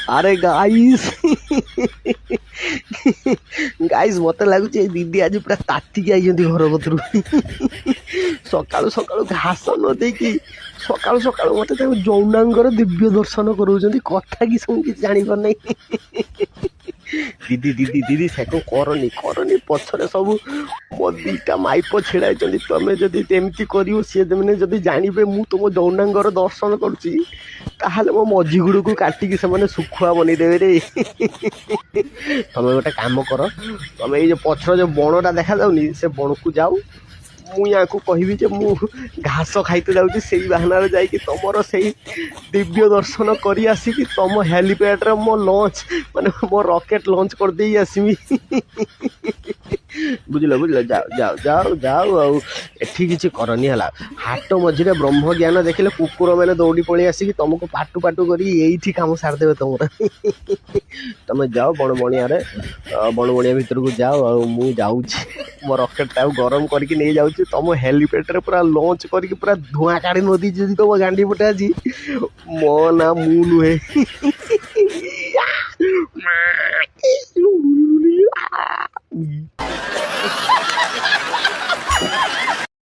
अरे guys guys मत लगुच दीदी आज पूरा तातिक आई घर भर सका सका घास न देकी सका सका मत जौनांगर दिव्य दर्शन कराउछन्ती कथा कि सब कि जानी पार नहीं दीदी दीदी दीदी से करनी करनी पछरे सब मो दीटा माइप छिड़ा तुम जदि एमती कर सी मैंने जदि जानवे मु तुम जौनांगर दर्शन करुच्ची ताहले मो मझी गुड़ को काटिकी से सुखुआ बनईदेवे रे तुम गोटे काम कर तुम ये पछर जो बणटा देखा जाऊनी से बण को जाऊ मु या कहबी मु घास खाइते जाऊँगी से बाहन जा तुम से दिव्य दर्शन कर आसिक तुम हेलीपैड मो लंच माने मो रॉकेट लंच कर दे आसमी बुझल बुझल जाओ जाओ जाओ जाओ आठी किसी करनी है हाट मझे ब्रह्म ज्ञान देखले कुकुर मैंने दौड़ी पलि आसिक तुमको पाटू पाटू कर कम सारदे तुम तुम जाओ बणबणिया बणबणिया भीतर को जाओ मु जाऊँ मो रॉकेट टाइम गरम करके नहीं जाऊँ तुम हेलीपैड पूरा लंच करके पूरा धुआं काढ़ी नदी जी तुम गांडी पटे आज मो ना मु नुहे